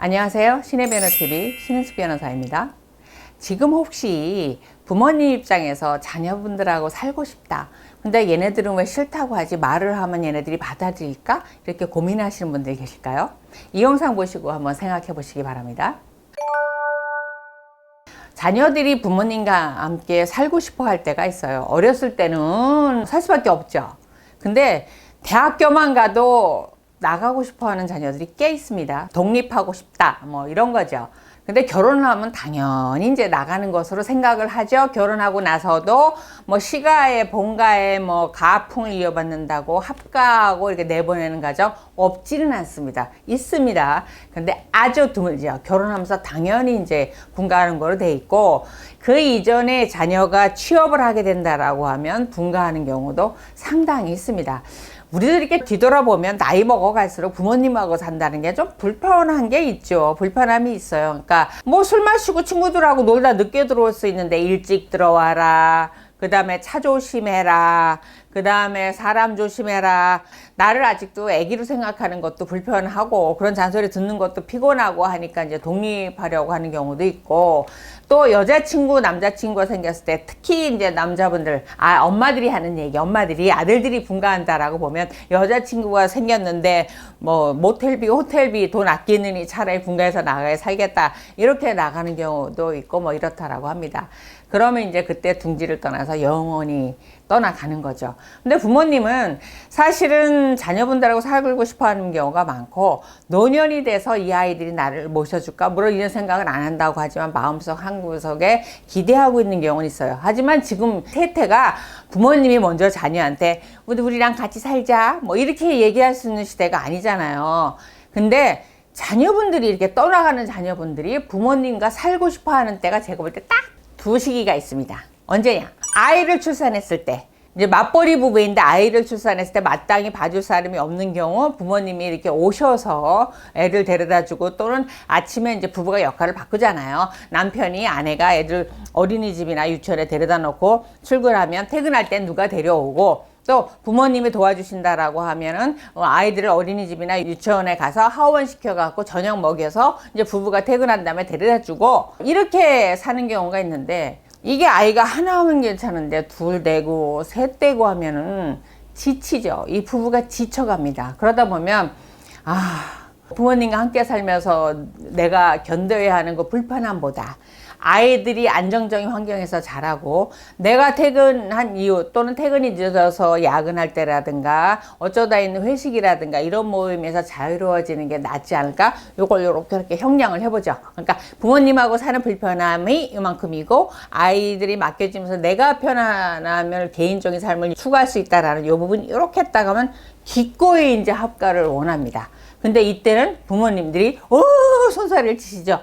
안녕하세요. 신혜변호TV 신은숙 변호사입니다. 지금 혹시 부모님 입장에서 자녀분들하고 살고 싶다. 근데 얘네들은 왜 싫다고 하지? 말을 하면 얘네들이 받아들일까? 이렇게 고민하시는 분들 계실까요? 이 영상 보시고 한번 생각해 보시기 바랍니다. 자녀들이 부모님과 함께 살고 싶어 할 때가 있어요. 어렸을 때는 살 수밖에 없죠. 근데 대학교만 가도 나가고 싶어 하는 자녀들이 꽤 있습니다. 독립하고 싶다, 뭐 이런 거죠. 근데 결혼을 하면 당연히 이제 나가는 것으로 생각을 하죠. 결혼하고 나서도 뭐 시가에 본가에 뭐 가풍을 이어받는다고 합가하고 이렇게 내보내는 가정 없지는 않습니다. 있습니다. 근데 아주 드물죠. 결혼하면서 당연히 이제 분가하는 거로 돼 있고, 그 이전에 자녀가 취업을 하게 된다라고 하면 분가하는 경우도 상당히 있습니다. 우리들 이렇게 뒤돌아보면 나이 먹어갈수록 부모님하고 산다는 게 좀 불편한 게 있죠. 불편함이 있어요. 그러니까 뭐 술 마시고 친구들하고 놀다 늦게 들어올 수 있는데 일찍 들어와라. 그 다음에 차 조심해라. 그 다음에 사람 조심해라. 나를 아직도 아기로 생각하는 것도 불편하고 그런 잔소리 듣는 것도 피곤하고 하니까 이제 독립하려고 하는 경우도 있고, 또 여자친구 남자친구가 생겼을 때 특히 이제 남자분들, 엄마들이 하는 얘기, 엄마들이 아들들이 분가한다라고 보면 여자친구가 생겼는데 뭐 모텔비 호텔비 돈 아끼느니 차라리 분가해서 나가게 살겠다, 이렇게 나가는 경우도 있고 뭐 이렇다라고 합니다. 그러면 이제 그때 둥지를 떠나서 영원히 떠나가는 거죠. 근데 부모님은 사실은 자녀분들하고 살고 싶어 하는 경우가 많고, 노년이 돼서 이 아이들이 나를 모셔줄까? 물론 이런 생각을 안 한다고 하지만 마음속 한 구석에 기대하고 있는 경우는 있어요. 하지만 지금 태태가 부모님이 먼저 자녀한테 우리랑 같이 살자, 뭐 이렇게 얘기할 수 있는 시대가 아니잖아요. 근데 자녀분들이 이렇게 떠나가는 자녀분들이 부모님과 살고 싶어 하는 때가 제가 볼 때 딱 두 시기가 있습니다. 언제냐? 아이를 출산했을 때, 이제 맞벌이 부부인데 아이를 출산했을 때 마땅히 봐줄 사람이 없는 경우 부모님이 이렇게 오셔서 애를 데려다 주고, 또는 아침에 이제 부부가 역할을 바꾸잖아요. 남편이 아내가 애들 어린이집이나 유치원에 데려다 놓고 출근하면 퇴근할 땐 누가 데려오고, 또 부모님이 도와주신다라고 하면은 아이들을 어린이집이나 유치원에 가서 하원 시켜갖고 저녁 먹여서 이제 부부가 퇴근한 다음에 데려다 주고, 이렇게 사는 경우가 있는데, 이게 아이가 하나면 괜찮은데 둘 되고 셋 되고 하면은 지치죠. 이 부부가 지쳐갑니다. 그러다 보면 부모님과 함께 살면서 내가 견뎌야 하는 거 불편함보다 아이들이 안정적인 환경에서 자라고, 내가 퇴근한 이후 또는 퇴근이 늦어서 야근할 때라든가 어쩌다 있는 회식이라든가 이런 모임에서 자유로워지는 게 낫지 않을까? 요걸 이렇게 형량을 해보죠. 그러니까 부모님하고 사는 불편함이 이만큼이고, 아이들이 맡겨지면서 내가 편안하면 개인적인 삶을 추구할 수 있다라는 요 부분, 이렇게 했다가 하면 기꺼이 이제 합가를 원합니다. 근데 이때는 부모님들이 손사래를 치시죠.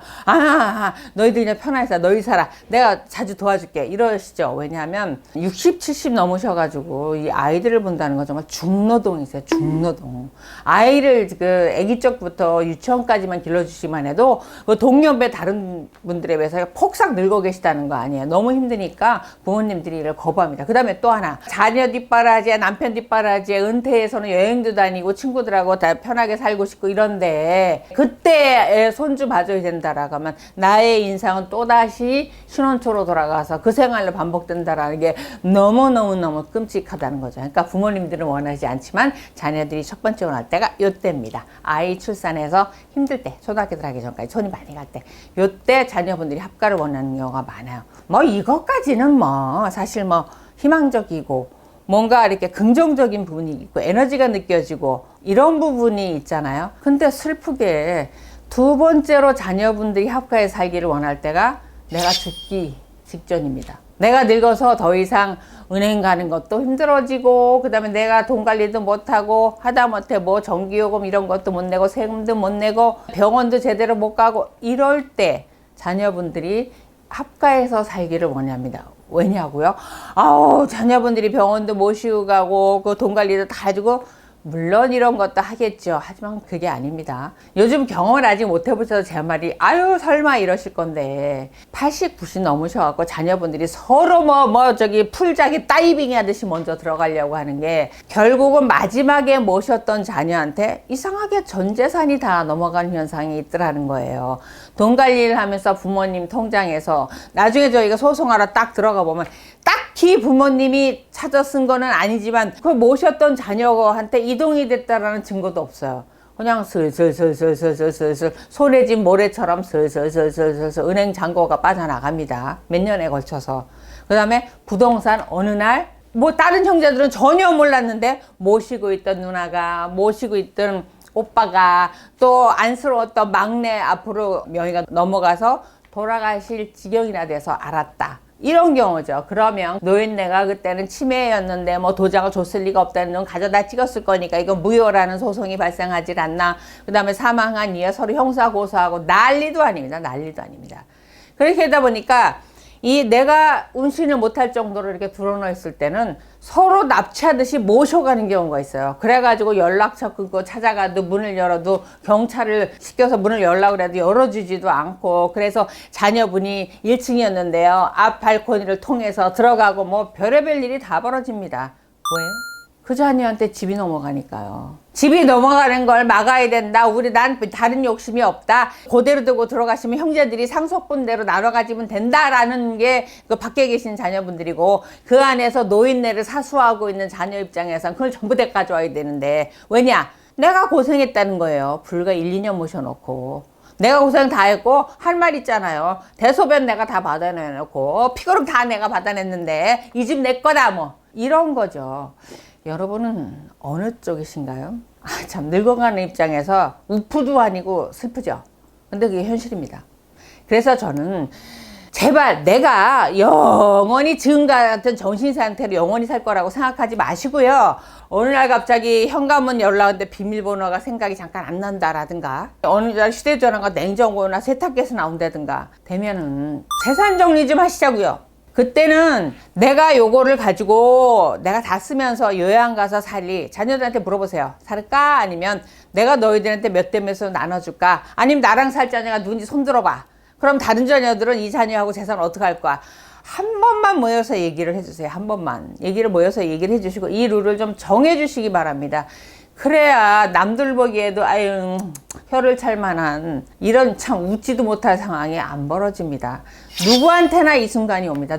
너희들 그냥 편하게 너희 살아, 내가 자주 도와줄게, 이러시죠. 왜냐하면 60, 70 넘으셔가지고 이 아이들을 본다는 건 정말 중노동이세요. 중노동. 아이를 그 아기 적부터 유치원까지만 길러주시만 해도 그 동년배 다른 분들에 비해서 폭삭 늙어 계시다는 거 아니에요. 너무 힘드니까 부모님들이 이를 거부합니다. 그 다음에 또 하나, 자녀 뒷바라지에 남편 뒷바라지에 은퇴해서는 여행도 다니고 친구들하고 다 편하게 살고 싶고 이런데, 그때 손주 봐줘야 된다라고 하면 나의 인상은 또다시 신혼초로 돌아가서 그 생활로 반복된다라는 게 너무너무 끔찍하다는 거죠. 그러니까 부모님들은 원하지 않지만 자녀들이 첫 번째 원할 때가 요때입니다. 아이 출산해서 힘들 때, 초등학교 들어가기 전까지 손이 많이 갈 때, 요때 자녀분들이 합가를 원하는 경우가 많아요. 뭐 이것까지는 뭐 사실 뭐 희망적이고 뭔가 이렇게 긍정적인 부분이 있고 에너지가 느껴지고 이런 부분이 있잖아요. 근데 슬프게 두 번째로 자녀분들이 합가에 살기를 원할 때가 내가 죽기 직전입니다. 내가 늙어서 더 이상 은행 가는 것도 힘들어지고, 그 다음에 내가 돈 관리도 못하고 하다못해 뭐 전기요금 이런 것도 못 내고 세금도 못 내고 병원도 제대로 못 가고, 이럴 때 자녀분들이 합가해서 살기를 원합니다. 왜냐고요? 자녀분들이 병원도 모시고 가고 그 돈 관리도 다 해주고 물론 이런 것도 하겠죠. 하지만 그게 아닙니다. 요즘 경험을 아직 못 해보셔서 제 말이 아유 설마 이러실 건데 80, 90 넘으셔갖고 자녀분들이 서로 저기 풀자기 다이빙 하듯이 먼저 들어가려고 하는 게 결국은 마지막에 모셨던 자녀한테 이상하게 전 재산이 다 넘어가는 현상이 있더라는 거예요. 돈 관리를 하면서 부모님 통장에서 나중에 저희가 소송하러 딱 들어가 보면 딱히 부모님이 찾아 쓴 거는 아니지만 그 모셨던 자녀한테 이동이 됐다라는 증거도 없어요. 그냥 슬슬슬슬슬슬슬 손에 쥔 모래처럼 슬슬슬슬슬 은행 잔고가 빠져나갑니다. 몇 년에 걸쳐서. 그 다음에 부동산 어느 날 다른 형제들은 전혀 몰랐는데 모시고 있던 누나가 모시고 있던 오빠가 또 안쓰러웠던 막내 앞으로 명의가 넘어가서 돌아가실 지경이나 돼서 알았다. 이런 경우죠. 그러면 노인네가 그때는 치매였는데 도장을 줬을 리가 없다는 건 가져다 찍었을 거니까 이건 무효라는 소송이 발생하질 않나. 그 다음에 사망한 이에 서로 형사고소하고 난리도 아닙니다. 난리도 아닙니다. 그렇게 하다 보니까 내가 운신을 못할 정도로 이렇게 드러나 있을 때는 서로 납치하듯이 모셔가는 경우가 있어요. 그래가지고 연락처 끊고 찾아가도 문을 열어도 경찰을 시켜서 문을 열라고 해도 열어주지도 않고 그래서 자녀분이 1층이었는데요. 앞 발코니를 통해서 들어가고 별의별 일이 다 벌어집니다. 왜요? 그 자녀한테 집이 넘어가니까요. 집이 넘어가는 걸 막아야 된다. 난 다른 욕심이 없다. 그대로 두고 들어가시면 형제들이 상속분대로 나눠 가지면 된다라는 게 그 밖에 계신 자녀분들이고 그 안에서 노인네를 사수하고 있는 자녀 입장에서는 그걸 전부 다 가져와야 되는데 왜냐? 내가 고생했다는 거예요. 불과 1, 2년 모셔놓고. 내가 고생 다 했고 할 말 있잖아요. 대소변 내가 다 받아내놓고 피고름 다 내가 받아냈는데 이 집 내 거다 이런 거죠. 여러분은 어느 쪽이신가요? 참 늙어가는 입장에서 우프도 아니고 슬프죠. 근데 그게 현실입니다. 그래서 저는 제발 내가 영원히 지금 같은 정신 상태로 영원히 살 거라고 생각하지 마시고요. 어느 날 갑자기 현관문 열라는데 비밀번호가 생각이 잠깐 안 난다라든가 어느 날 휴대전화가 냉장고나 세탁기에서 나온다든가 되면은 재산 정리 좀 하시자고요. 그때는 내가 요거를 가지고 내가 다 쓰면서 요양 가서 살리 자녀들한테 물어보세요. 살까? 아니면 내가 너희들한테 몇 대 몇으로 나눠줄까? 아니면 나랑 살 자녀가 누군지 손들어봐. 그럼 다른 자녀들은 이 자녀하고 재산 어떻게 할 거야? 한 번만 모여서 얘기를 해주세요. 한 번만 모여서 얘기를 해주시고 이 룰을 좀 정해주시기 바랍니다. 그래야 남들 보기에도 아유 혀를 찰 만한 이런 참 웃지도 못할 상황이 안 벌어집니다. 누구한테나 이 순간이 옵니다.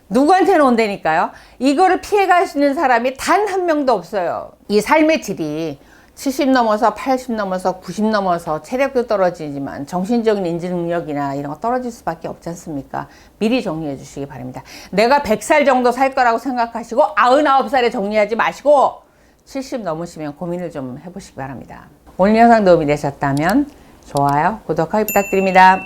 누구한테는 온다니까요. 이거를 피해갈 수 있는 사람이 단 한 명도 없어요. 이 삶의 질이 70 넘어서 80 넘어서 90 넘어서 체력도 떨어지지만 정신적인 인지 능력이나 이런 거 떨어질 수밖에 없지 않습니까? 미리 정리해 주시기 바랍니다. 내가 100살 정도 살 거라고 생각하시고 99살에 정리하지 마시고 70 넘으시면 고민을 좀 해보시기 바랍니다. 오늘 영상 도움이 되셨다면 좋아요, 구독하기 부탁드립니다.